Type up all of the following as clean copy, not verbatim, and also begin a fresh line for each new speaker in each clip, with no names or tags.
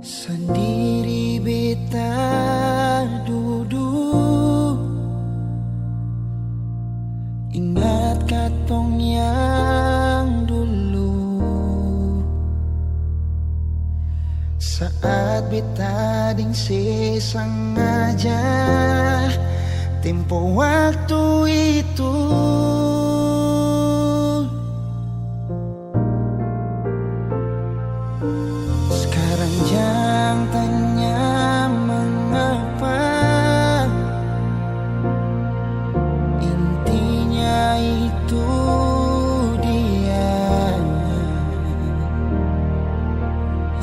Sendiri beta duduk, ingat katong yang dulu. Saat beta ding sengaja tempo waktu itu. Sekarang jangan tanya mengapa, intinya itu dia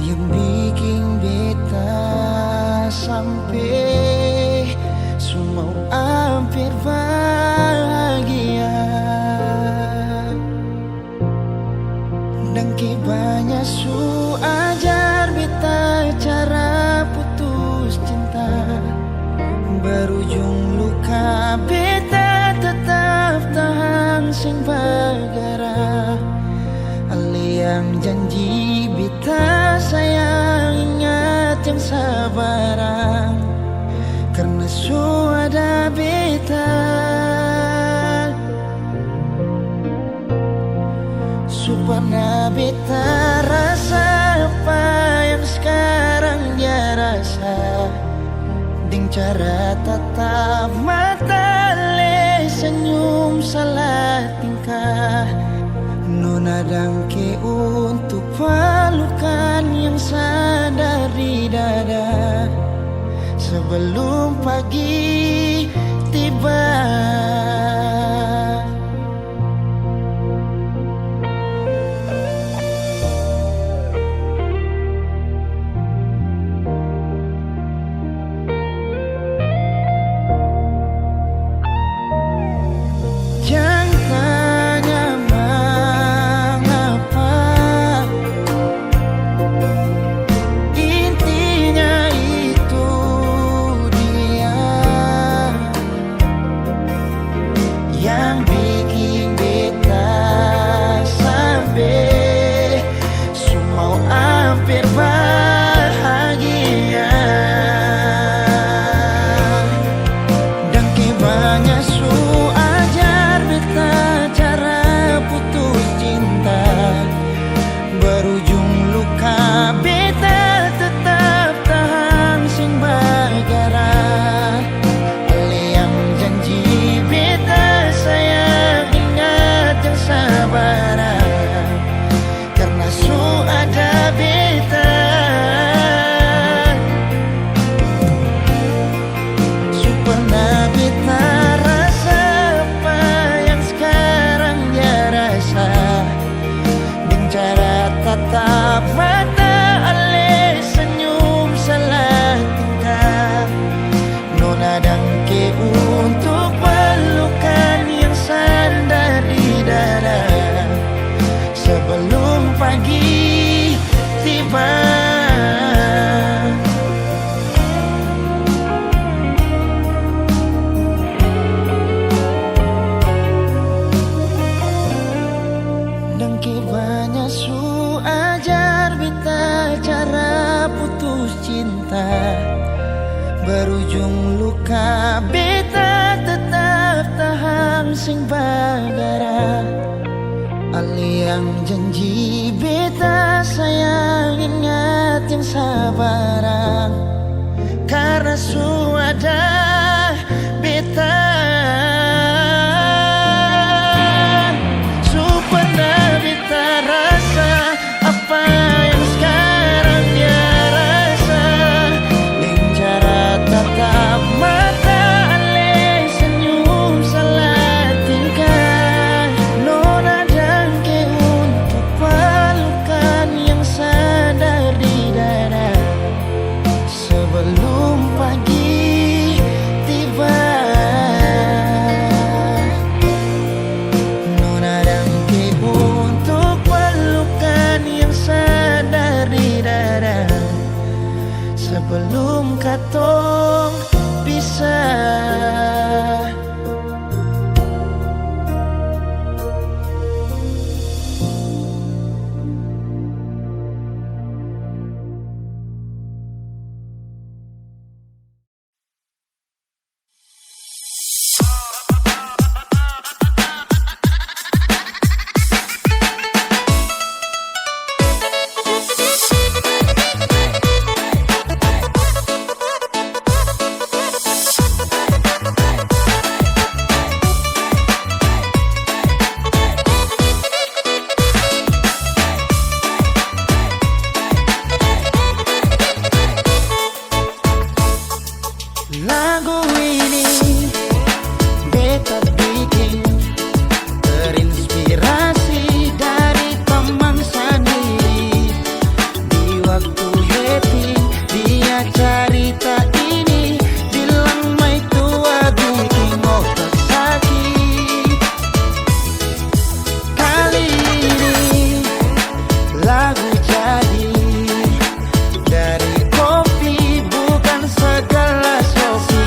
yang bikin beta sampai semua hampir bahagia. Dan banyak su ajar beta cara putus cinta, berujung luka beta tetap tahan sing bagara. Ali yang janji beta sayang, ingat yang sabaran, karena su ada beta. Supaya beta rasa apa yang sekarang dia rasa, ding cara tatap mata le senyum salah tingkah. Nona dangke untuk pelukan yang sadar di dada sebelum pagi tiba. Tatap mata ale senyum salah tingkah. Nona dangke untuk pelukan yang sandar di dada sebelum pagi tiba. Dangke banyak su ajar beta cara putus cinta, berujung luka beta tetap tahan sing bagara. Ali yang janji beta sayang, ingat yang sabaran, karena su ada beta. Su pernah beta rasa apa yang sekarang dia rasa, dengan cara tatap mata ale senyum salah tingkah. Nona dangke untuk pelukan yang sadar di dada sebelum pagi tiba. Nona dangke untuk pelukan yang sadar di dada sebelum katong pisah. lagu jadi dari kopi, bukan segelas kopi.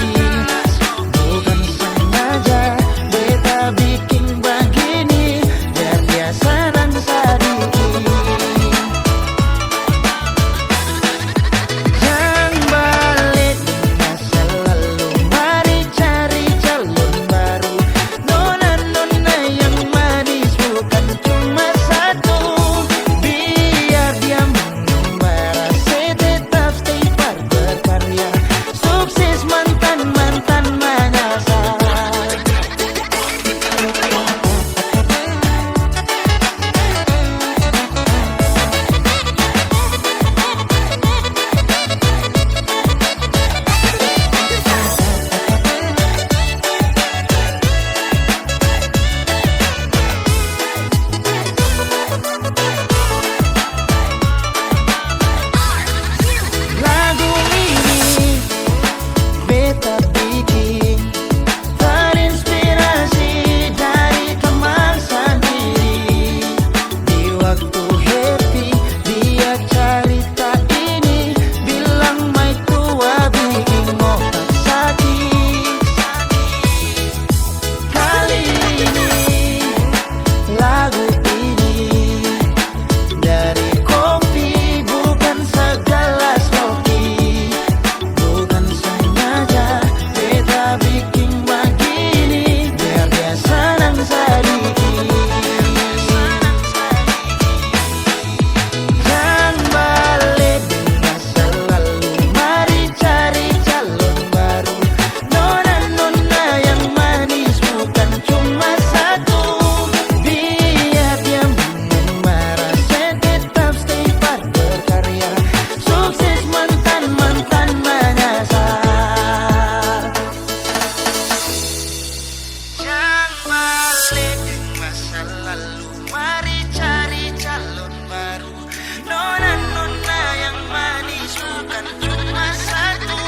Bukan sengaja beta bikin begini biar dia senang sedikit. Yang balik di masa lalu, mari cari calon baru. Nona-nona yang manis bukan cuma satu. Biar dia mengembara, saya tetap stay par berkarya. Sukses mantan-mantan menyasar. Lagu ini beta bikin terinspirasi dari teman sendiri. Di waktu happy dia cerita ini, bilang mai tua bikin otak sakit. Kali ini lagu ini dari kopi, bukan segelas kopi. Bukan sengaja beta bikin begini biar dia senang sedikit. Jangan balik di masa lalu, mari cari calon baru. Nona-nona yang manis bukan cuma satu. Biar dia mengembara, saya tetap stay par berkarya. Sukses mantan-mantan menyasar. Jangan balik di masa lalu, mari cari calon baru. Nona-nona yang manis bukan cuma satu.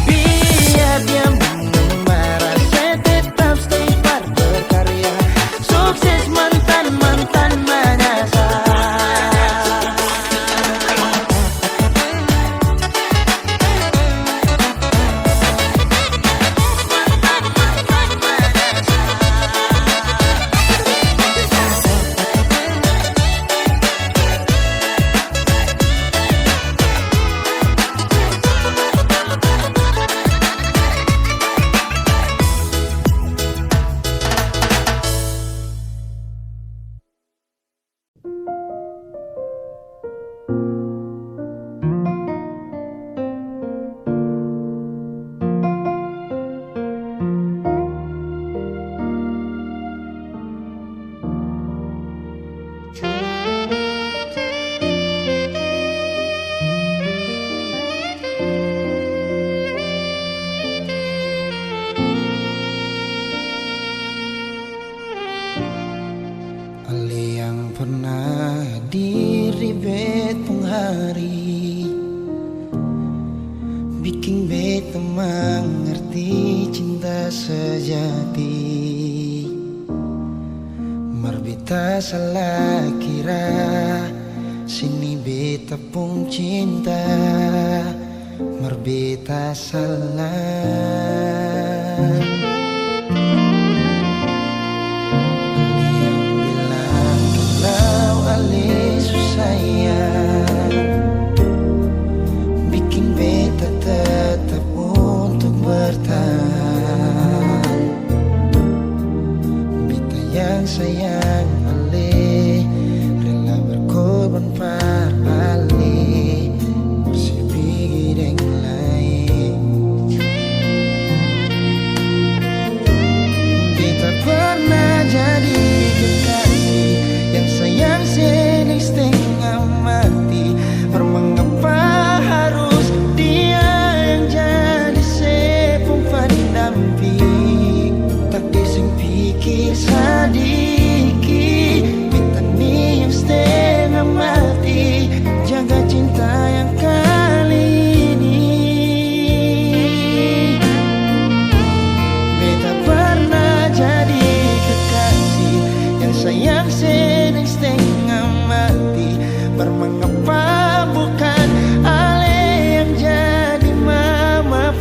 Biar dia mengembara, saya tetap stay par berkarya. Sukses mantan-mantan menyasar. Ali yang pernah hadir di betong hari, bikin beta mengerti cinta sejati. Mar beta salah kira, sini beta pun cinta. Mar beta salah. Sayang, bikin beta tetap untuk bertahan. Beta yang sayang Ale, rela berkorban par Ale, bersih pergi dengan lain. Mengapa bukan Ale yang jadi mama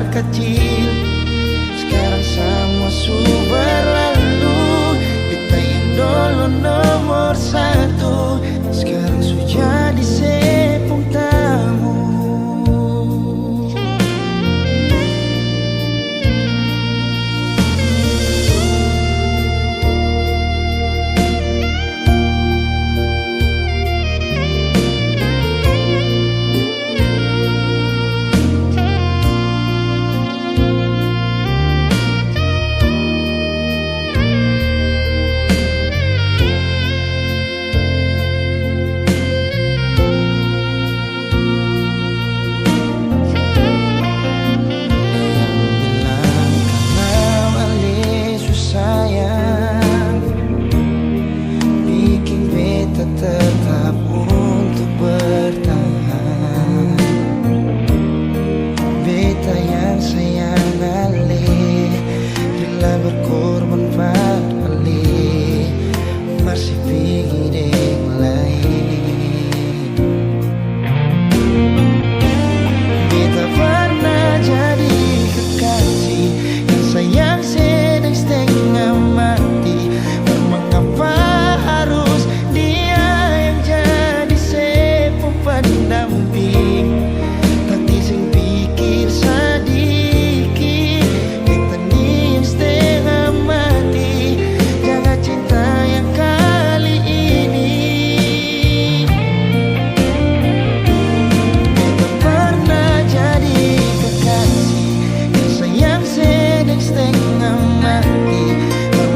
kecil. Sekarang semua sudah berlalu. Kita yang dulu nomor satu sekarang sudah disepung tamu. Tetap untuk bertahan. Beta yang sayang Ale rela berkorban buat Ale, masih pingin yang lain. Beta pernah jadi kekasih yang sayang sedang setengah mati. Mengapa harus pendamping? Tadi sing pikir sedikit, beta nih yang setengah mati. Jaga cinta yang kali ini. Beta pernah jadi kekasih yang sayang sedang setengah mati.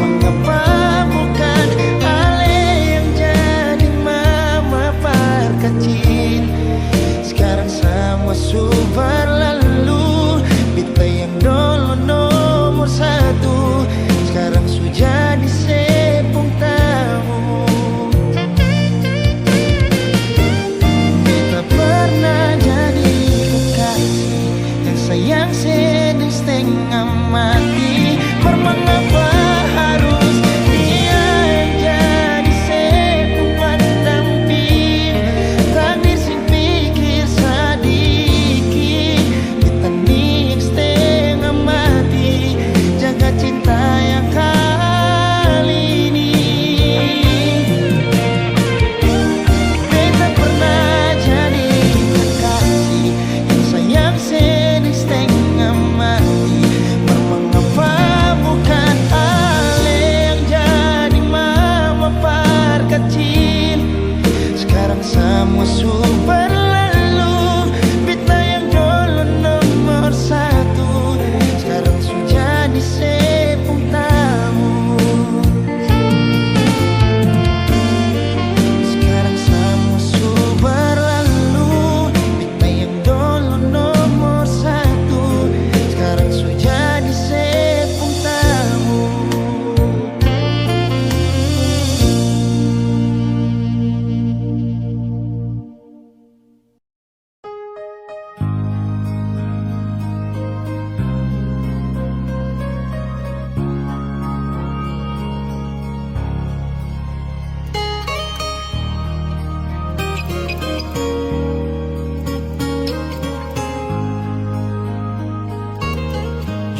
Mengapa bukan Ale yang jadi mama kecil. Sekarang semua sudah berlalu. Beta yang dulu nomor satu sekarang sudah disepung tamu. Beta pernah jadi kekasih yang sayang sedang setengah mati. Mengapa harus dia yang jadi sepung pendamping? Takdir sing pikir sedikit, beta nih yang setengah mati. Jaga cinta yang kali ini. Beta pernah jadi kekasih yang sayang sedang setengah mati. Mengapa bukan Ale yang jadi mama kecil. Sekarang semua sudah berlalu. Beta yang dulu nomor satu sekarang sudah disepung tamu. Sekarang semua sudah berlalu. Beta yang dulu nomor satu sekarang sudah disepung tamu.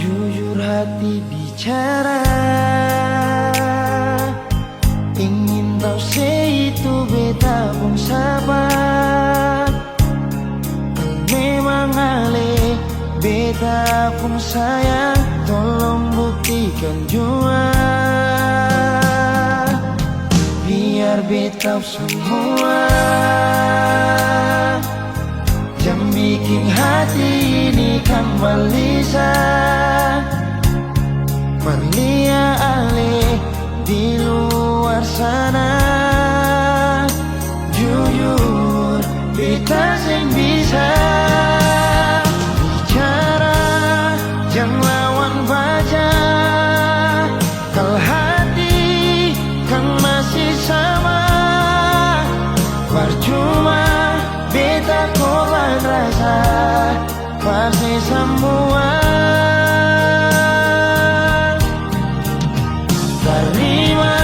Jujur hati bicara, ingin tahu itu beta pun sabar. Memang Ale beta pun sayang, tolong buktikan jua. Biar beta semua yang bikin hati ini kembali Perlia Ale di luar sana. Jujur beta sing bisa bicara, jangan lawan baca. Kalau hati kan masih sama, percuma beta korban rasa pasti semua. Terima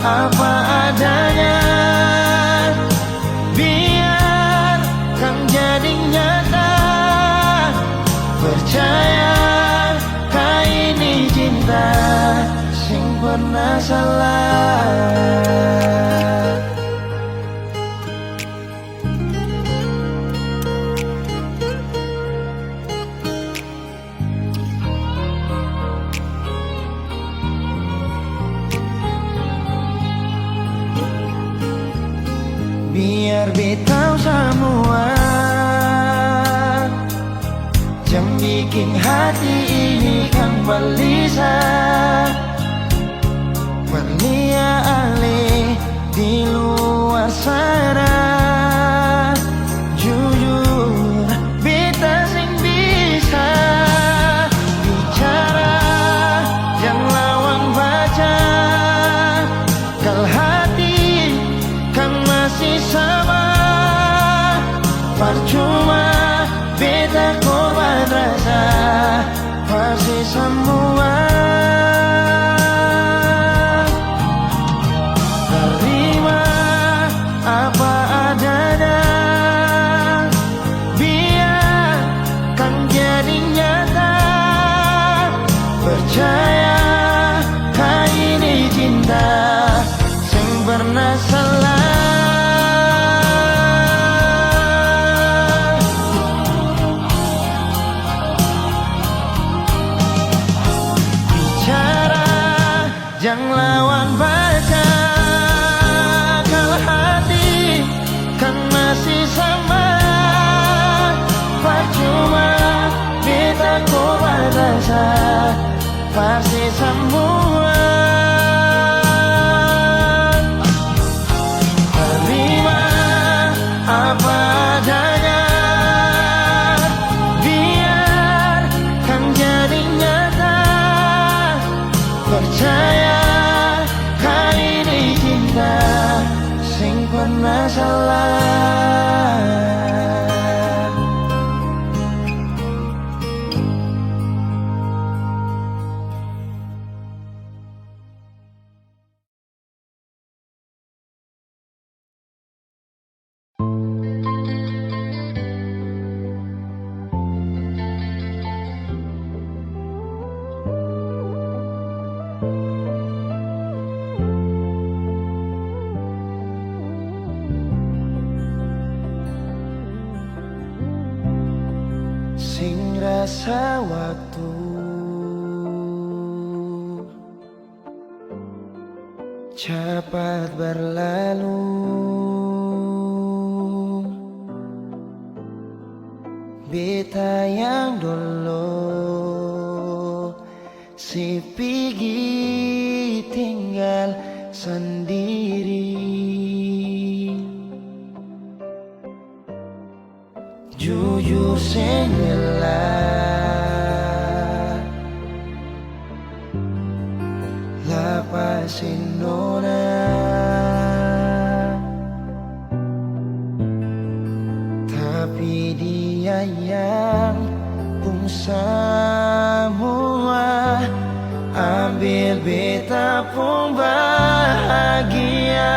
apa adanya, biar beta semua. Jangan bikin hati ini kan gelisah, berlian-lian di luar sana. Jujur beta sing bisa bicara, yang lawan baca. Kalau hati kan masih sama, percuma beta korban rasa pasti semua. Terima apa adanya, biarkan jadi nyata. Percaya kali ini cinta sing pernah salah. Jangan lawan baca, kalau hati kan masih sama. Percuma beta korban rasa pasti semua. Terima apa adanya, biarkan jadi nyata. Percaya sing pernah salah. Sing rasa waktu cepat berlalu, beta yang dulu si pergi tinggal sendiri. Jujur senggelah lapasin nona, tapi dia yang pun semua, ambil beta pun bahagia.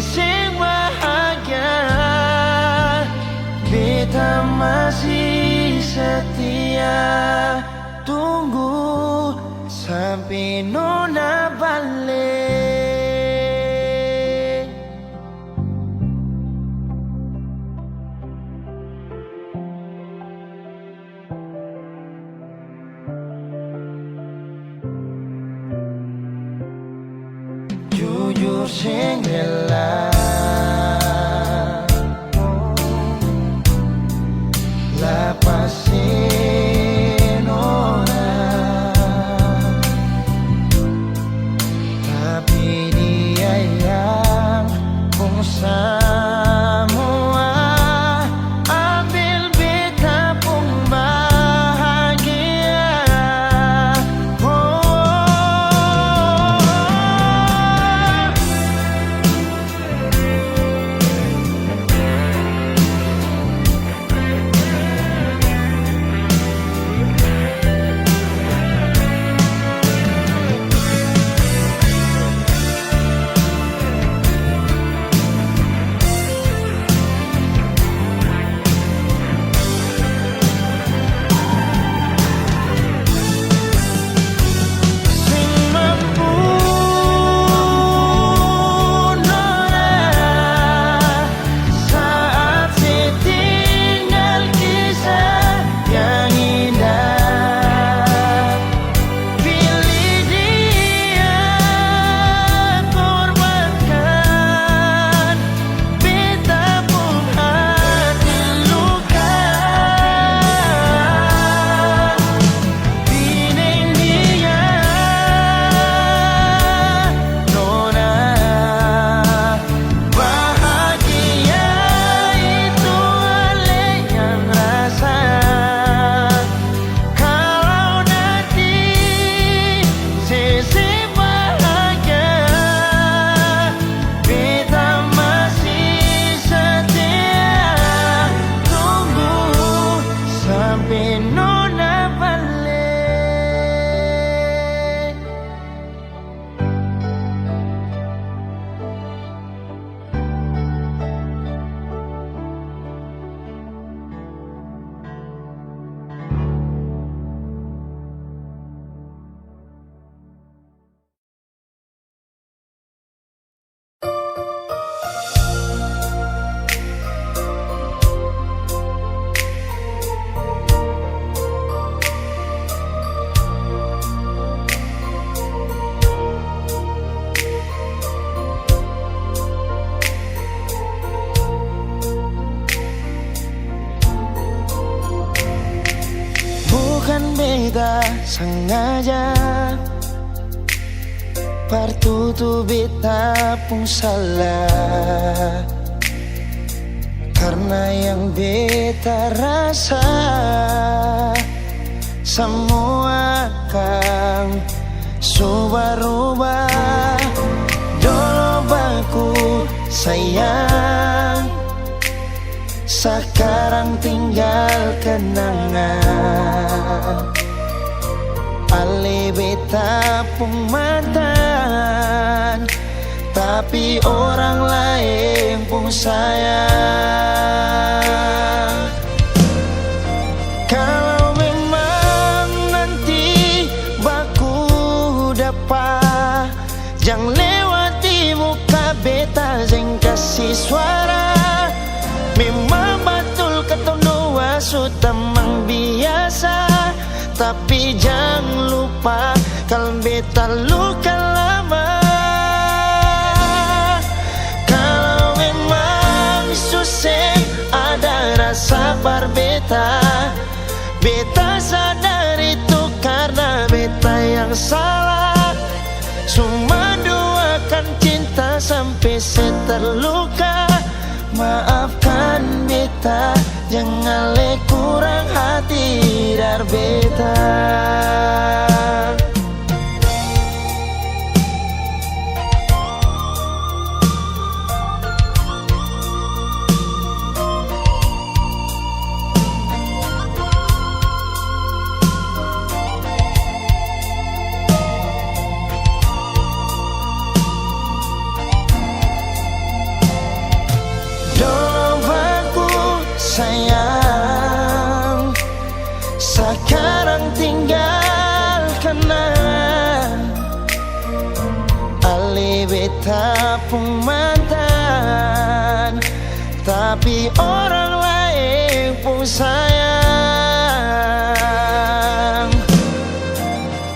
Sing bahagia, beta masih setia. Tunggu sampai nona balik. Jujur sing rela lapasin orang, tapi dia yang pun semua, ambil beta pun bahagia. Oh, sengaja partutu beta pun salah, karena yang beta rasa semua kan subah-rubah. Dulu baku sayang, sekarang tinggal kenangan. Ale beta pun mantan, tapi orang lain pun sayang. Kalau memang nanti baku dapat, jangan lewati muka beta, jangan kasih suara. Memang betul ketemu dua sudah mang biasa, tapi jangan lupa kalau beta luka lama. Kalau memang susah ada rasa berbeta, beta sadar itu karena beta yang salah. Cuma doakan cinta sampai terluka. Maafkan beta, jangan le kurang hati dar beta. Sayang, sekarang tinggal kenangan. Ale beta pun mantan, tapi orang lain pun sayang.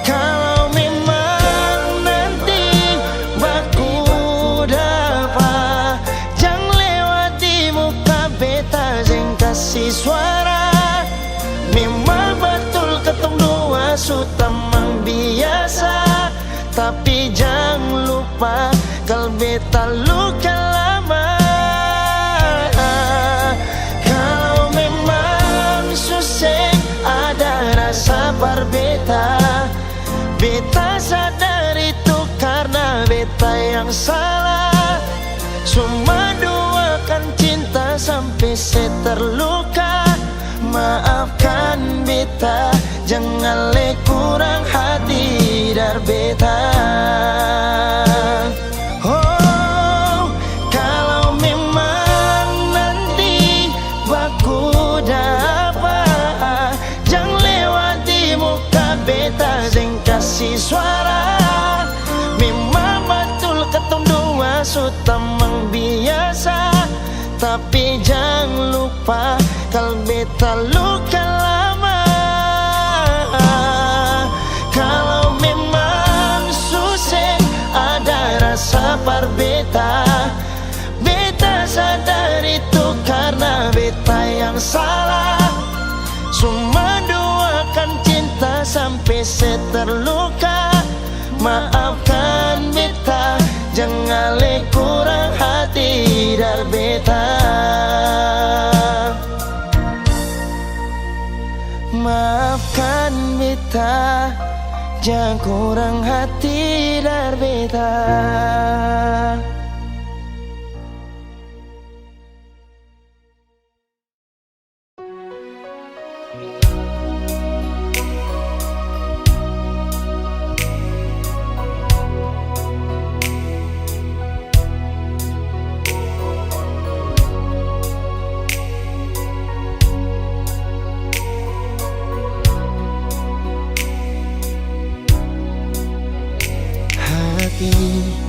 Kalau memang nanti baku dapat, jangan lewati muka beta, kasih suara. Memang betul ketemu dua sudah mang biasa, tapi jangan lupa kalau beta luka lama. Kalau memang susah ada rasa berbeda, beta sadar itu karena beta yang salah. Cuma doakan cinta sampai terluka. Maafkan beta, jangan le kurang hati dar beta. Oh, kalau memang nanti baku dapat, jangan lewati muka beta, jangan kasih suara. Memang betul ketemu dua sudah mang biasa, tapi jangan lupa kalau beta luka lama. Kalau memang susah ada rasa berbeda, beta sadar itu karena beta yang salah. Cuma doakan cinta sampai terluka. Maafkan beta, jangan le kurang hati dar beta. Maafkan beta, jangan kurang hati dar beta.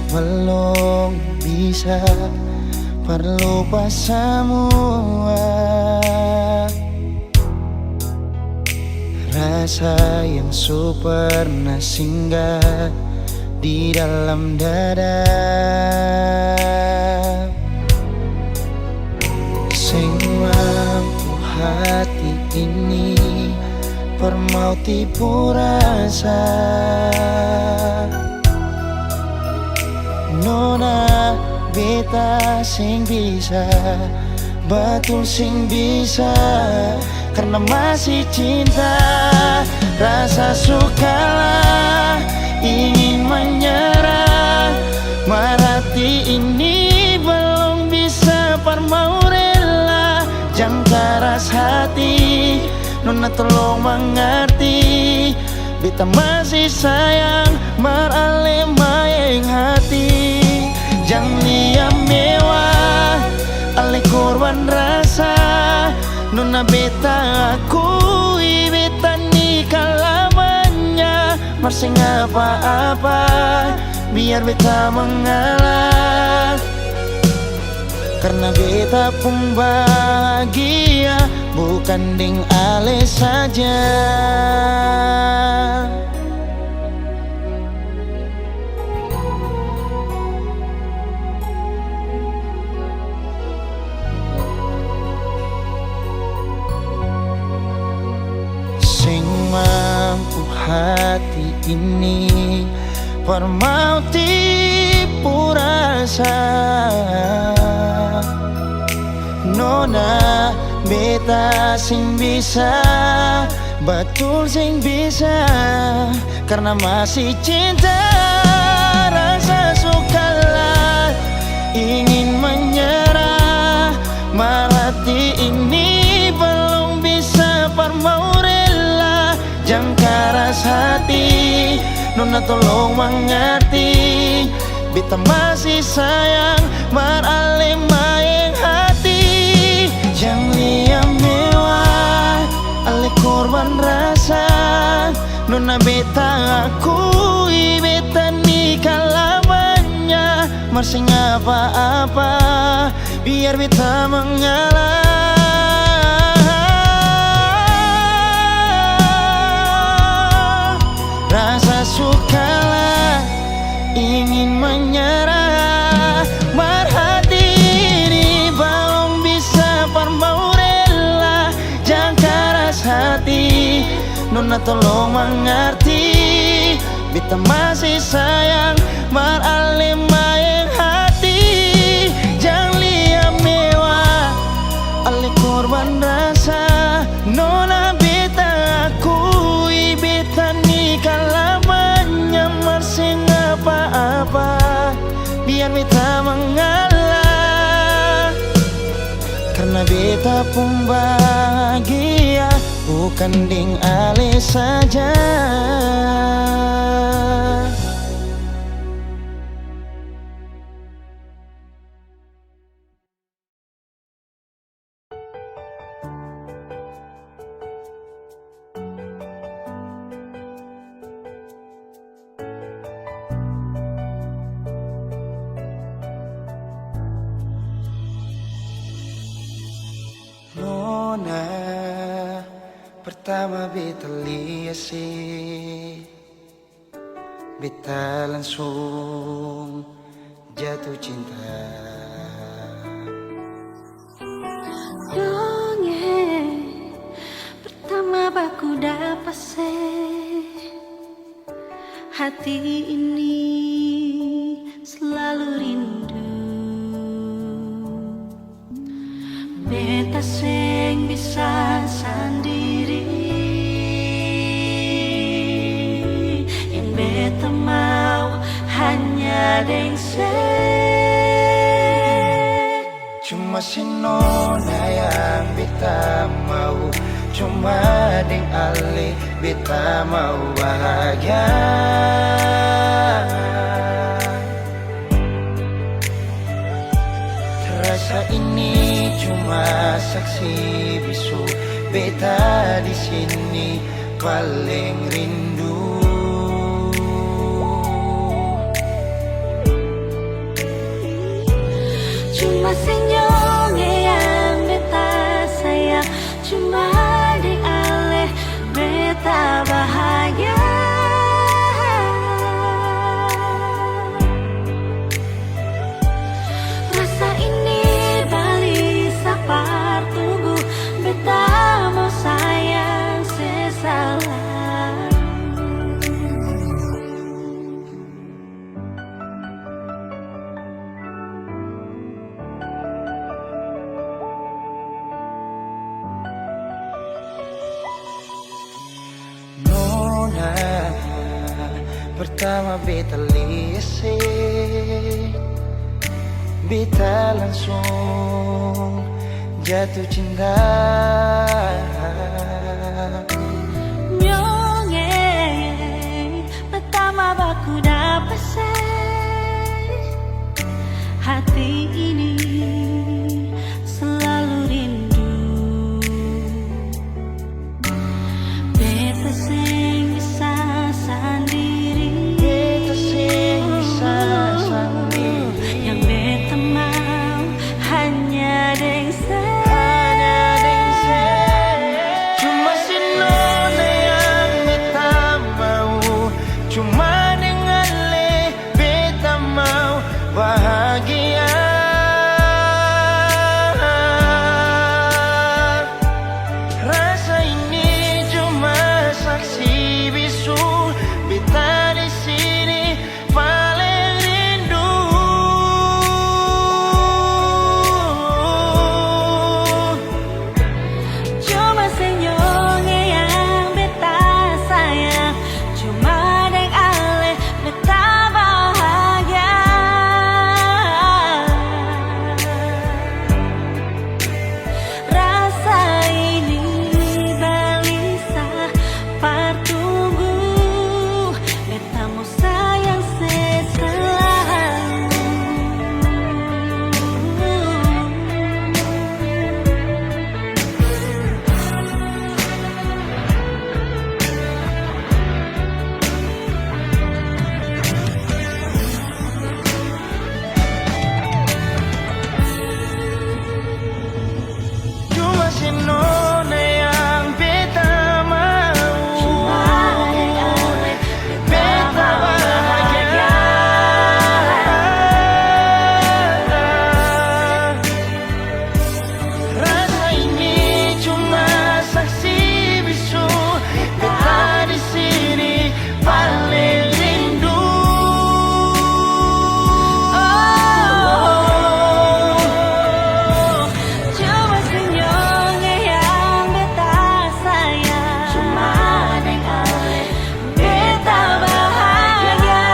Belum bisa perlupa semua rasa yang pernah singgah di dalam dada. Sing mampu hati ini permau mau tipu rasa. Nona beta sing bisa, betul sing bisa, karena masih cinta. Rasa sukalah ingin menyerah, merhati ini belum bisa mau rela. Jangan keras hati, Nona tolong mengerti. Beta masih sayang, merale mayang hati. Jangan liam mewah, ale korban rasa. Nona beta akui, beta nikah lamanya. Masih apa-apa, biar beta mengalah. Karena beta pun bahagia, bukan deng ale saja. Sing mampu hati ini permau tipu rasa. Nona beta sing bisa, betul sing bisa, karena masih cinta. Rasa sukalah ingin menyerah, merhati ini belum bisa mau rela. Jangan keras hati, Nona tolong mengerti. Beta masih sayang, merale mayang hati. Jangan liam mewah, ale korban rasa. Nona beta akui, beta nikah lamanya. Masih apa-apa, biar beta mengalah. Rasa sukalah ingin menyerah, merhati ini belum bisa mau rela. Jangan keras hati, Nona tolong mengerti. Beta masih sayang, merale mayang hati. Jangan liam mewah, ale korban rasa. Nona beta akui, beta nikah lamanya. Masih apa-apa, biar beta mengalah. Karena beta pun bahagia, bukan deng ale saja. Nona pertama beta lihat sih, beta langsung jatuh cinta.
Dongeng pertama baku dapat se hati ini selalu rindu. Beta sing bisa sendiri, yang beta mau hanya deng se.
Cuma si Nona yang beta mau, cuma deng ale beta mau bahagia. Terasa ini cuma saksi bisu, beta di sini paling rindu.
Cuma senyum yang beta sayang, cuma di aleh beta bahagia. Rasa ini balik sapar tubuh, beta mau sayang sesalah.
pertama beta lihat, beta langsung jatuh cinta.
Nyonge pertama baku dapat hati ini selalu rindu. Beta sing bisa sendiri,
Beta sing bisa sendiri.
yang beta mau hanya deng
Cuma si nona yang beta mau, cuma dengan le beta mau bahagia. Rasa ini cuma saksi bisu, beta di sini paling rindu.
cuma senyumnya yang beta sayang, cuma deng ale beta bahagia. Rasa ini balisa partunggu, beta mau sayang selalu.
Cuma si nona yang beta mau,
Cuma deng ale
beta bahagia. Rasa ini cuma saksi bisu, beta di sini paling rindu.
Cuma senyumnya yang beta sayang, cuma deng ale beta bahagia.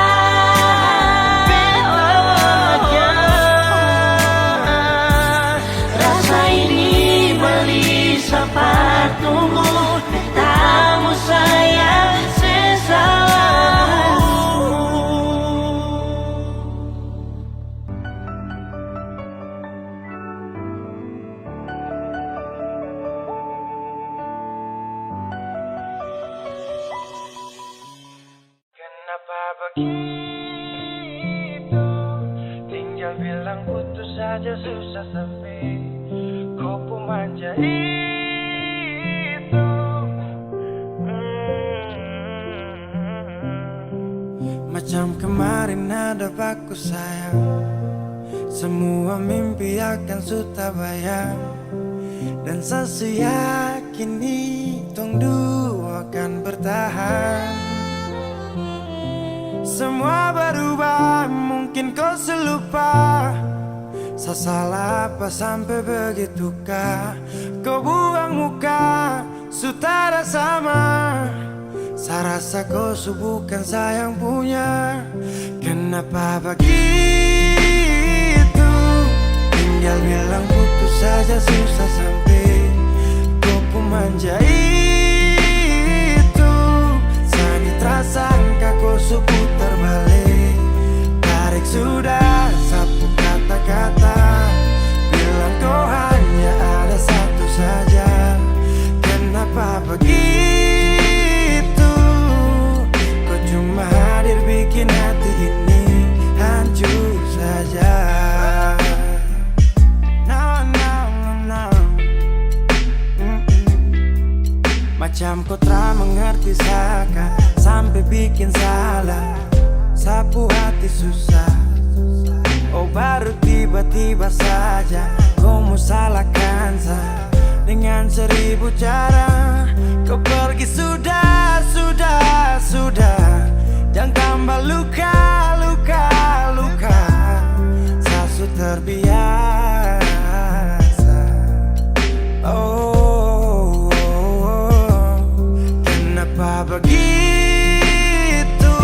Rasa ini balisa partunggu, beta mau sayang selalu. Kenapa begitu? Tinggal bilang putus saja susah sampai kau pun manja itu. Macam kemarin ada baku sayang, semua mimpi akan sudah bayang. Dan saya yakin tong dua akan bertahan. Semua berubah, mungkin kau selupa. Saya salah apa sampai begitukah? Kau buang muka, sudah sama. Saya rasa kau bukan saya yang punya. Kenapa begitu? Tinggal bilang putus saja susah sampai kau pun manja itu. Sani terasa angka kau putar balik, tarik sudah sapu kata-kata, bilang kau hanya ada satu saja. Kenapa begitu? Kau cuma hadir bikin hati ini hancur saja. Macam kau tak mengerti saka, sampai bikin salah, sapu hati susah. Oh baru tiba-tiba saja kau mau salahkan saya dengan 1000 cara. Kau pergi sudah. Jangan tambah luka. Saya sudah terbiasa. Oh, kenapa begitu?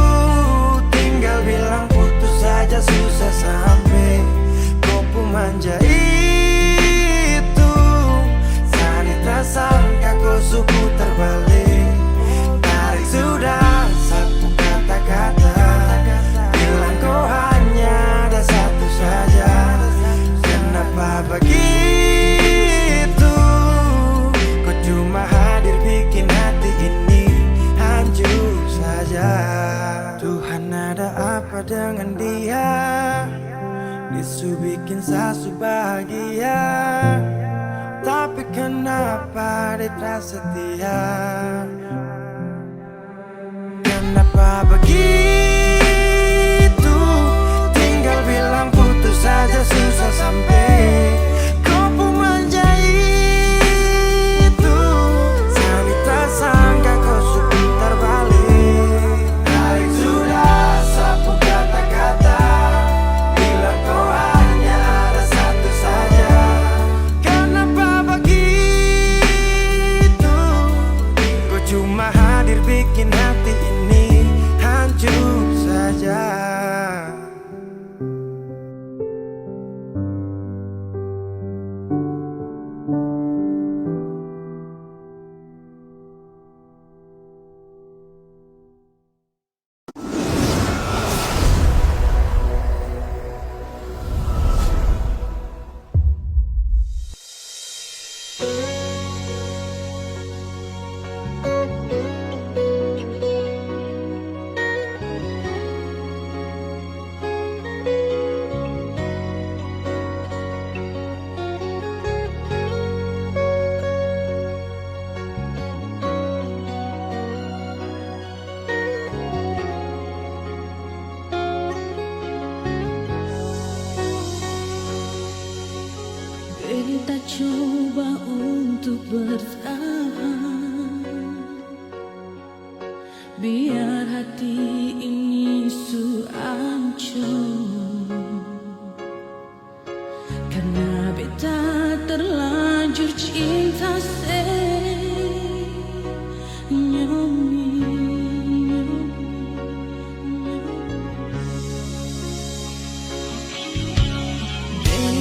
Isu bikin sasu bahagia, tapi kenapa dia tak setia? Kenapa begitu? Tinggal bilang putus saja susah sampai kau pun manja itu. Sani tak sangka kau sebentar balik. Tarik sudah sapu kata-kata, bila kau hanya ada satu saja. Kenapa begitu? Kau cuma hadir bikin hati ini hancur saja.
Kita coba untuk bertahan, biar hati ini hancur. Karena beta terlanjur cinta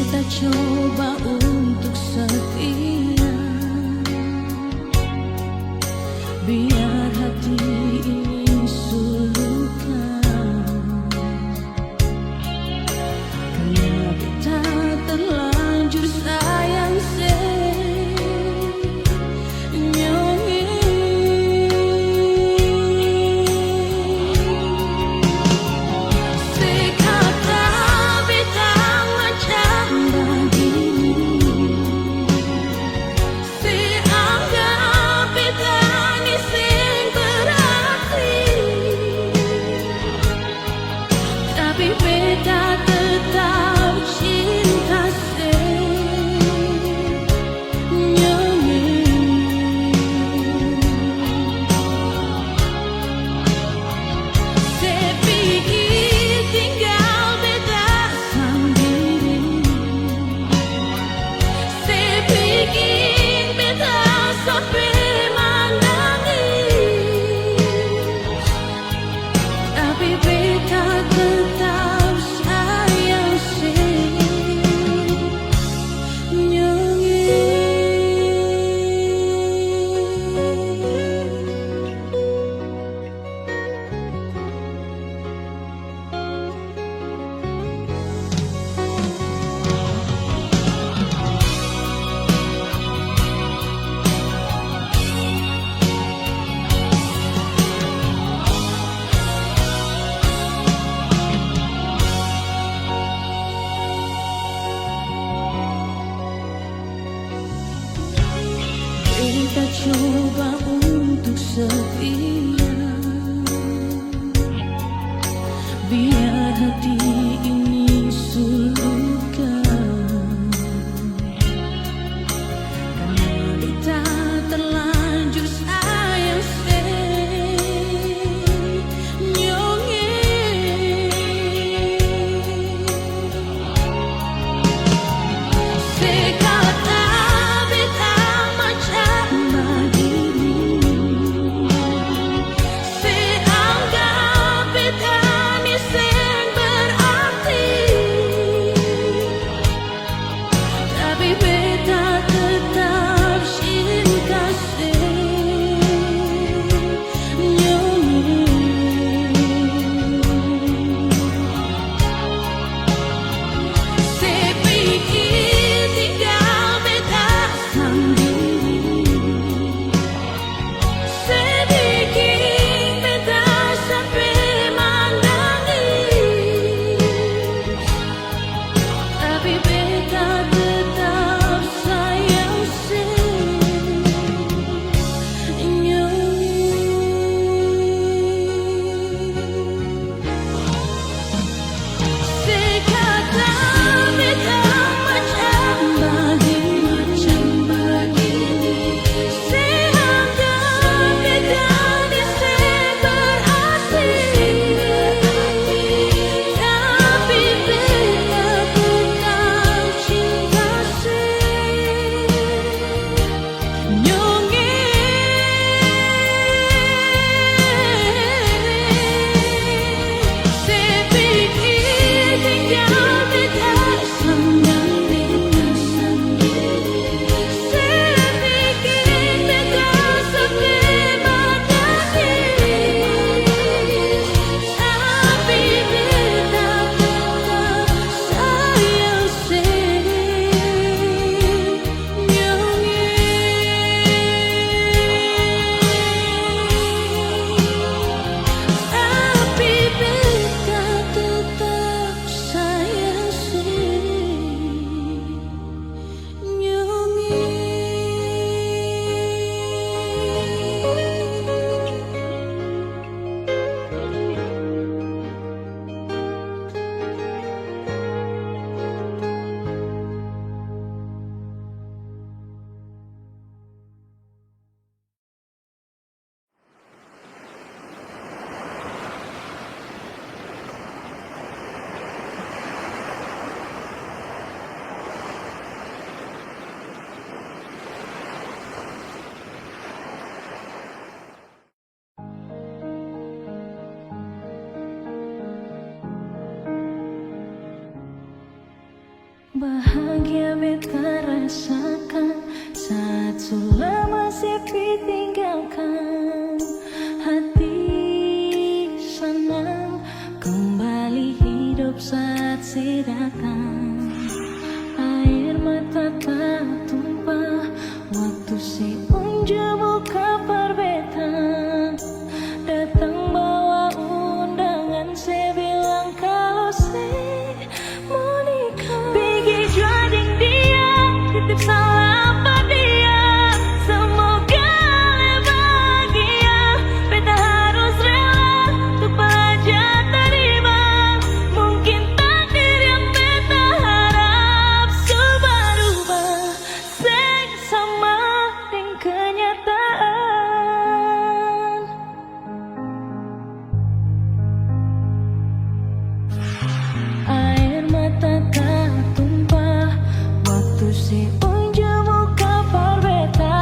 Beta coba untuk setia, biar hati ini sulukan. Karena beta terlanjur sayang Kita coba untuk setia, biar hati ini sulukan. Karena beta terlanjur sayang Bahagia beta rasakan saat sudah masih ditinggalkan. Hati senang kembali hidup saat si datang. Air mata tak tumpah waktu si unjuk buka perbeta. Datang bawa undangan, saya bilang kalau saya mau nikah. Pergi jading dia, titip salam pada dia. Semoga bahagia, beta harus rela untuk belajar terima. Mungkin takdir yang beta harap berubah sama dengan kenyataan. Air mata tak tumpah waktu si unjuk buka perbeta.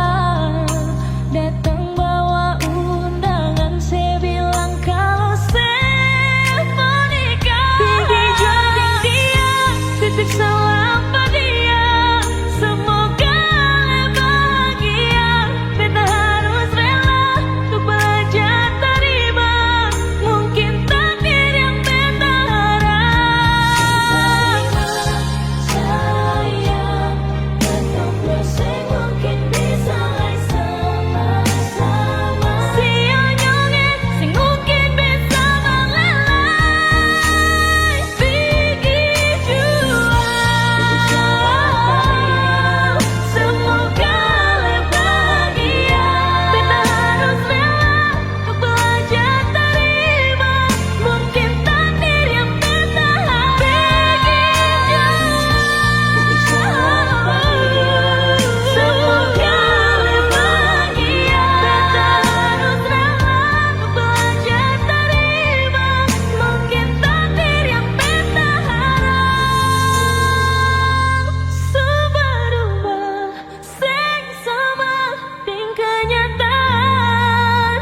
Datang bawa undangan, saya bilang kalau saya mau nikah. Pergi jading dia, titip salam pada dia. Semoga bahagia, beta harus rela untuk belajar terima. Mungkin takdir yang beta harap. Sayang, datang bersih mungkin bisa sama-sama. Sionyongnya sing mungkin bisa mengelai. Pergi jua, semoga bahagia, beta harus rela untuk belajar terima. Mungkin takdir yang beta harap. Pergi jua, semoga bahagia, beta harus rela untuk belajar terima. Mungkin takdir yang beta harap berubah sing sama dengan kenyataan.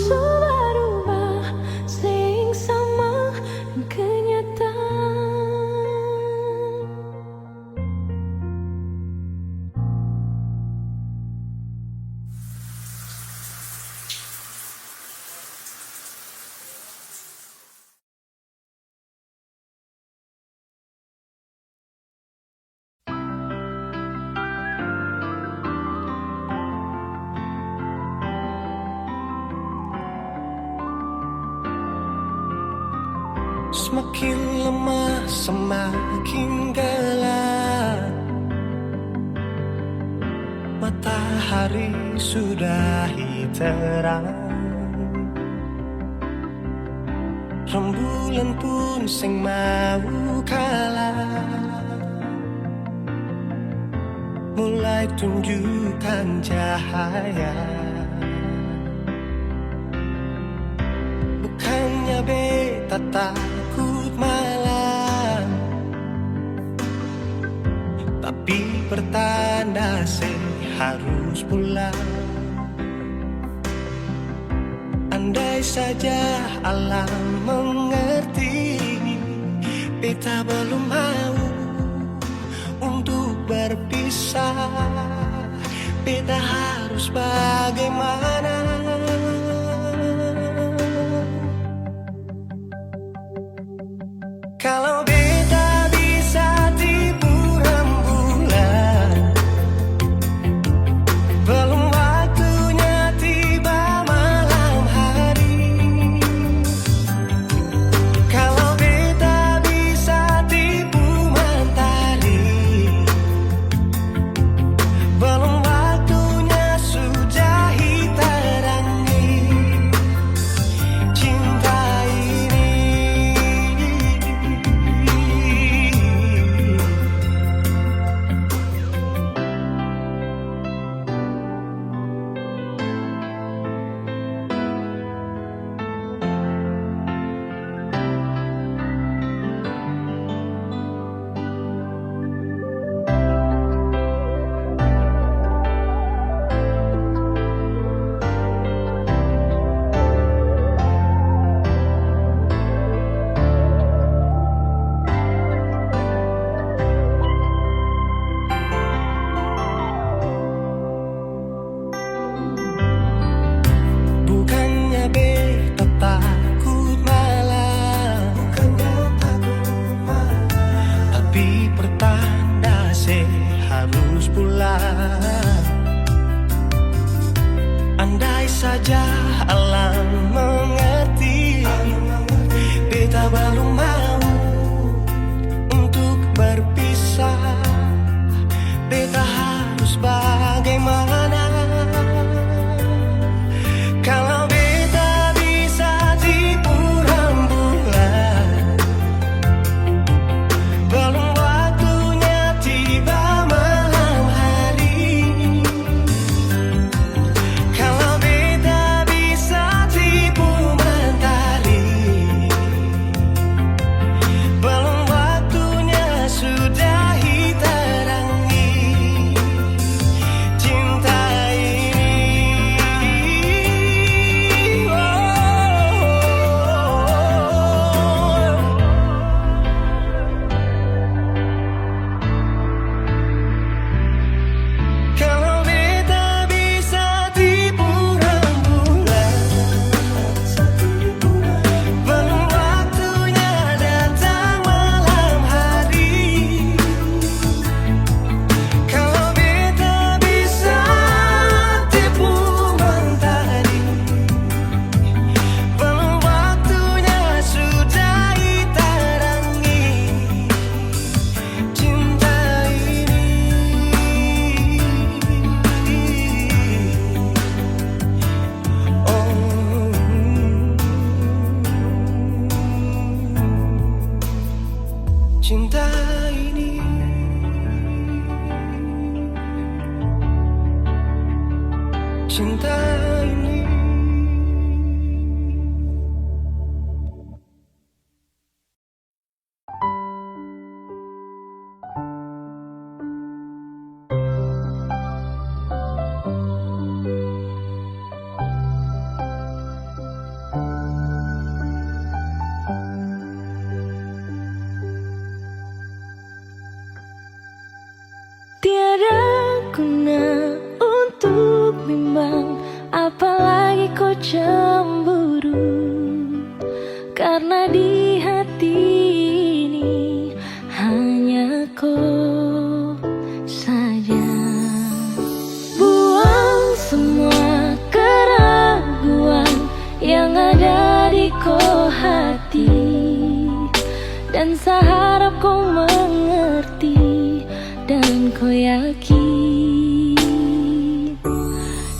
Berubah sing sama dengan kenyataan.
Semakin lemah, semakin gelap. Matahari sudahi terang. Rembulan pun sing mau kalah, mulai tunjukkan cahaya. Bukannya beta takut malam, tapi pertanda saya harus pulang. Andai saja alam mengerti, beta belum mau untuk berpisah. Beta harus bagaimana? Kalau beta bisa tipu rembulan, belum waktunya tiba malam hari. Kalau beta bisa tipu mentari, belum waktunya sudah hitam. Tapi pertanda harus pulang. Andai saja alam mengerti, beta belum mau untuk berpisah. Beta harus bagaimana kalau beta bisa tipu rembulan? Belum waktunya tiba malam hari. Kalau beta bisa tipu mentari, belum waktunya sudahi terangi cinta ini. Kalau beta bisa tipu rembulan, belum waktunya datang malam hari. Kalau beta bisa tipu mentari, belum waktunya sudahi terangi cinta ini. Cinta ini, cinta ini.
Tiada guna untuk bimbang, apalagi kau cemburu. Karena di hati ini hanya kau saja. Buang semua keraguan yang ada di kau hati, dan saya harap kau mengerti dan kau yakin.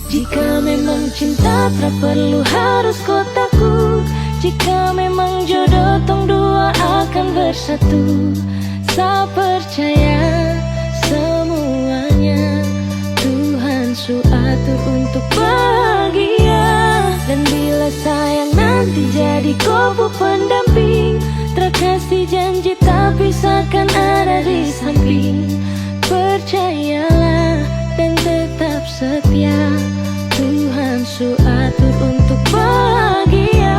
Jika memang cinta tak perlu harus kau takut. Jika memang jodoh tong dua akan bersatu. Saya percaya semuanya Tuhan su atur untuk bahagia. Dan bila sayang nanti jadi kau pendamping, terkasih janji tapi seakan ada di samping. Percayalah dan tetap setia, Tuhan su atur untuk bahagia.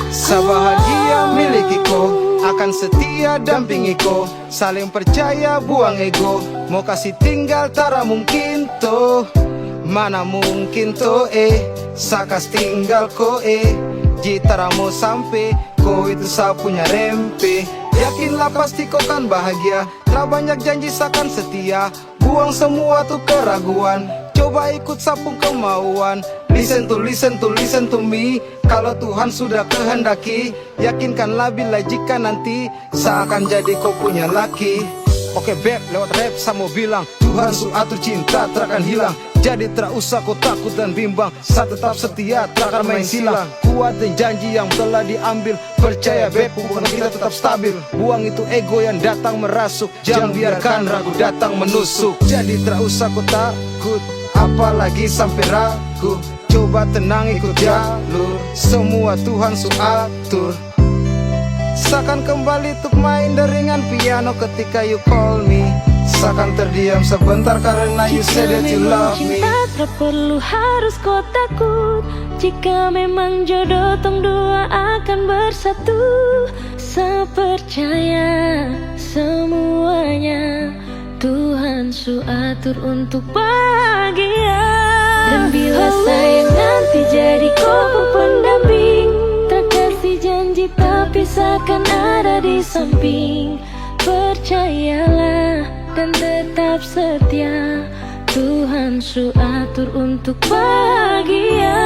Sebahagia miliki-ko, akan setia dampingi ko. Saling percaya buang ego, mau kasih tinggal tara mungkin toh. Mana mungkin toh sakas tinggal ko jitara mau sampai, ko itu saya punya rempe. Yakinlah pasti kau kan bahagia, tak banyak janji sakan setia. Buang semua tuh keraguan, coba ikut sapung kemauan. Listen to me. Kalau Tuhan sudah kehendaki, yakinkanlah bila jika nanti seakan jadi kau punya laki. Oke beb, lewat rap saya mau bilang, Tuhan su atur cinta takkan hilang. Jadi tak usah kau takut dan bimbang, saya tetap setia takkan main silang. Kuat dan janji yang telah diambil, percaya beb hubungan kita tetap stabil. Buang itu ego yang datang merasuk, jangan biarkan ragu datang menusuk. Jadi tak usah kau takut, apalagi sampai ragu. Coba tenang ikut jalur, semua Tuhan su atur. Seakan kembali untuk main deringan piano ketika you call me. Seakan terdiam sebentar karena you said that you love me.
Cinta tak perlu harus kau takut. Jika memang jodoh tong dua akan bersatu. Saya percaya semuanya Tuhan su atur untuk bahagia. Dan bila sayang nanti jadi kau pendamping, terkasih janji tapi seakan ada di samping. percayalah dan tetap setia. Tuhan su atur untuk bahagia.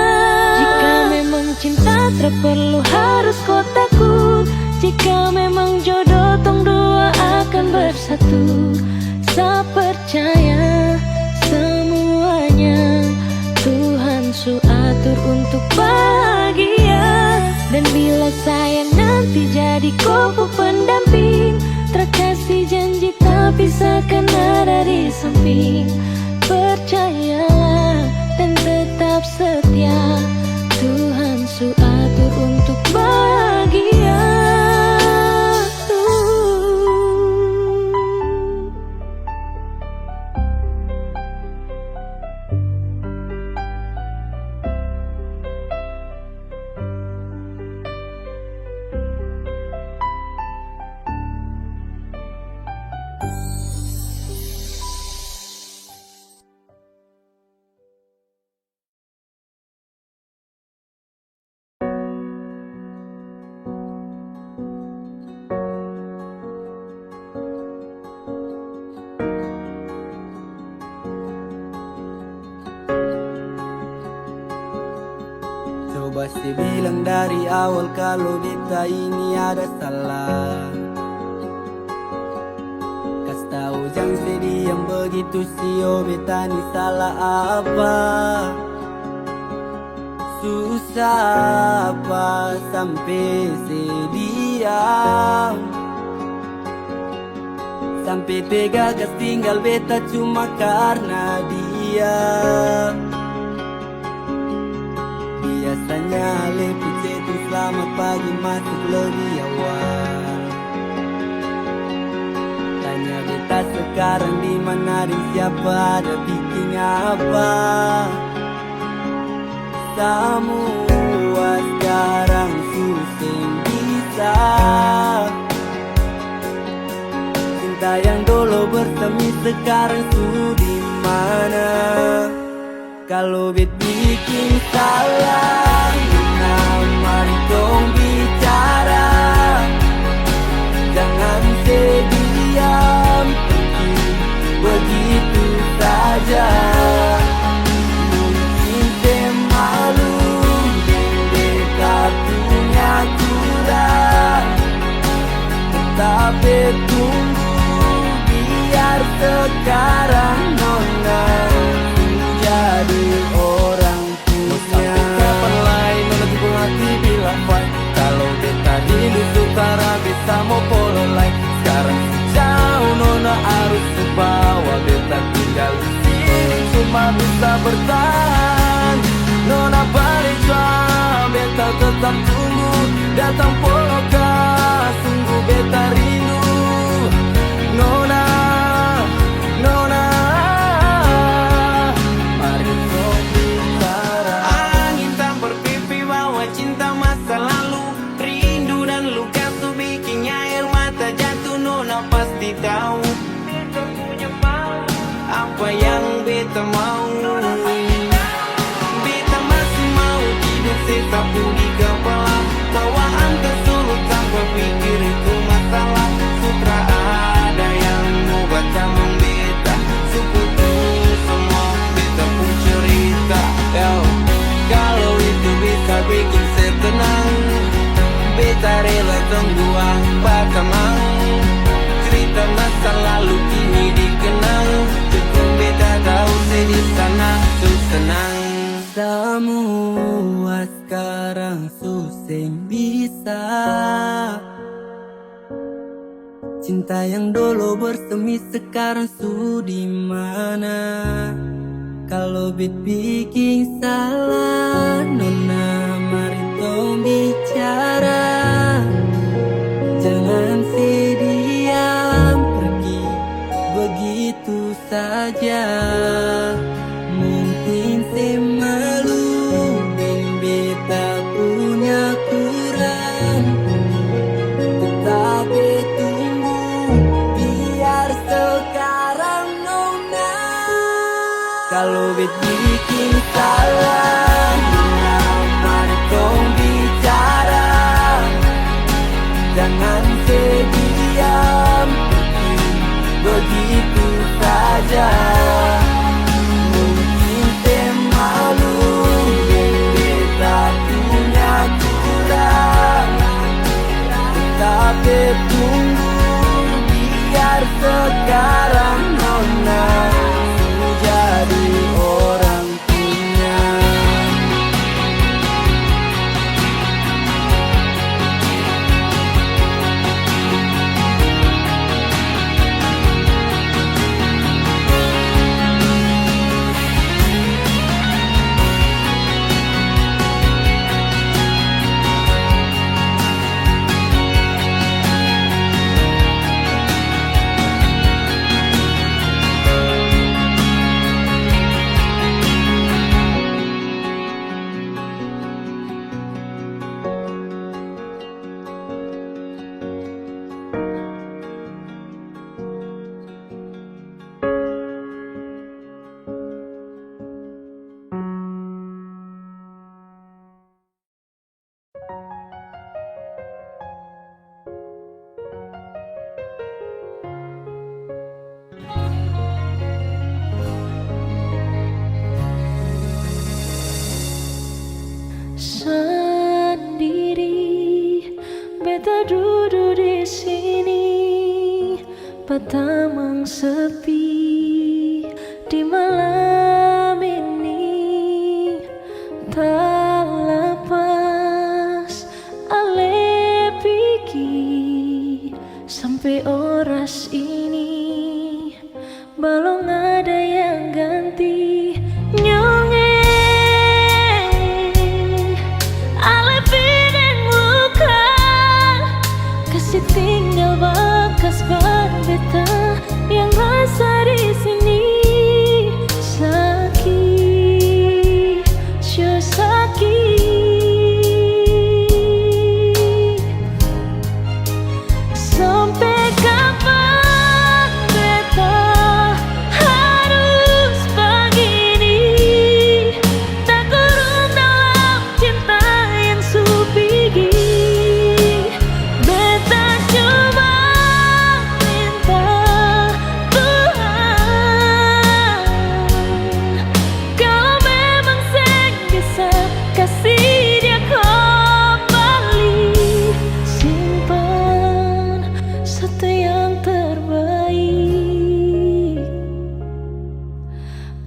Jika memang cinta tak perlu harus kau takut. Jika memang jodoh tong dua akan bersatu. Saya percaya semuanya Tuhan su atur untuk bahagia. Dan bila sayang nanti jadi kau pendamping, terkasih janji tapi seakan ada di samping. Percayalah dan tetap setia. Tuhan su atur untuk bahagia.
Coba saya bilang dari awal kalau beta ini ada salah. Kas tahu jangan sediam begitu sio beta ni salah apa. Susah apa sampai sediam, sampai tega gas tinggal beta cuma karena dia. Biasanya lebih chatting selamat pagi masuk lebih awal. Tanya beta sekarang di mana dan siapa, ada bikin apa. Semua sekarang susah bisa. Cinta yang dulu bersemi sekarang sudah di mana? Kalau bikin salah, mari dong bicara. Jangan sediam pergi begitu saja. Mungkin malu beta punya curang, tetapi tunggu biar sekarang nona jadi orang punya. Kapan lain nona tipu hati bilang fine. Kalau beta dulu sutara bisa mau follow like. Sekarang jauh nona harus bawa beta tinggal di sini cuma bisa bertahan. Nona balik jauh beta tetap tunggu datang follow kah. Sungguh beta rindu nona. Tahu beta punya mau apa yang beta mau. Beta masih mau hidup sesapu di kepala, bawa angka solo tanpa pikir itu masalah. Sutra ada yang mau baca membeta, seputus semua beta pun cerita. Kalau itu bisa bikin saya tenang, beta rela tunggu apa tamang. Cerita masa lalu kini dikenang, cukup beta tahu saya di sana tuh senang. Semua sekarang susah bisa. Cinta yang dulu bersemi sekarang sudah di mana? Kalau bikin salah, nona mari dong bicara. Jangan sediam pergi begitu saja. Mungkin saya malu dan beta punya kurang, tetapi tunggu biar sekarang nona. Kalau bikin salah, nona mari dong bicara. Jangan sediam pergi
Batamang sepi di malam ini, tak lepas ale piki sampai oras ini belum ada yang ganti nyonge ale pideng luka kasih tinggal bekas berbeta yang rasa di sini sakit, sure sakit. Sampai kapan beta harus begini, tak kurung dalam cinta yang supigi. Beta cuma minta Tuhan, kalau memang seng bisa kasih dia kembali, simpan satu yang terbaik.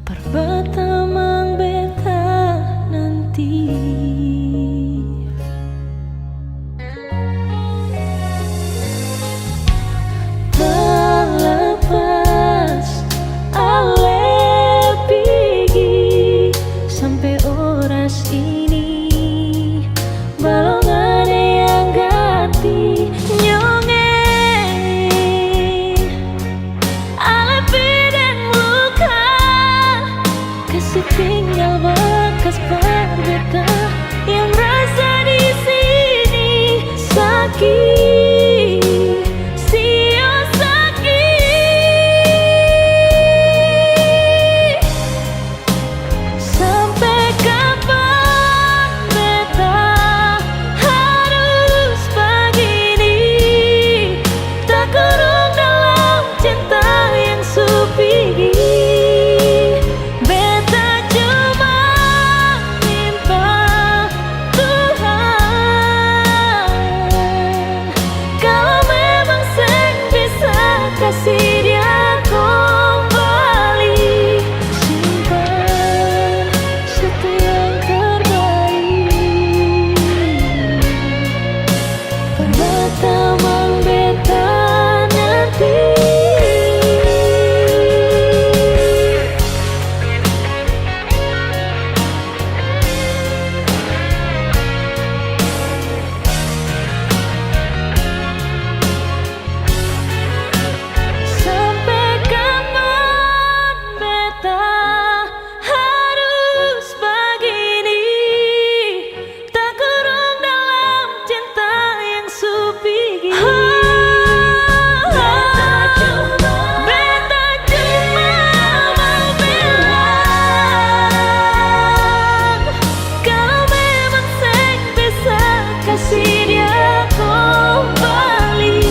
Perbatamang beta nanti. Terlepas ale pigi sampai oras ini belum ada yang ganti nyonge ale pideng luka kasih tinggal bekas berbeta yang rasa di sini sakit, sio sakit. Sampai kapan beta harus begini, tak kurung dalam cinta yang supigi. Beta cuma minta Tuhan, kalau memang seng bisa kasih dia kembali, simpan satu yang terbaik. Perbatamang beta nanti. Sampai kapan beta harus begini, tak kurung dalam cinta yang supigi. Beta cuma mau bilang, kalau memang seng bisa kasih dia kembali,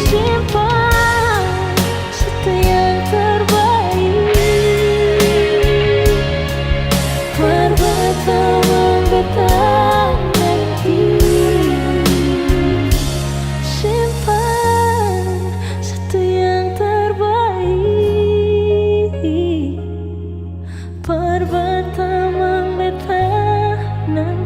simpan satu yang terbaik. Perbatamang beta nanti, simpan satu yang terbaik. Perbatamang beta nanti.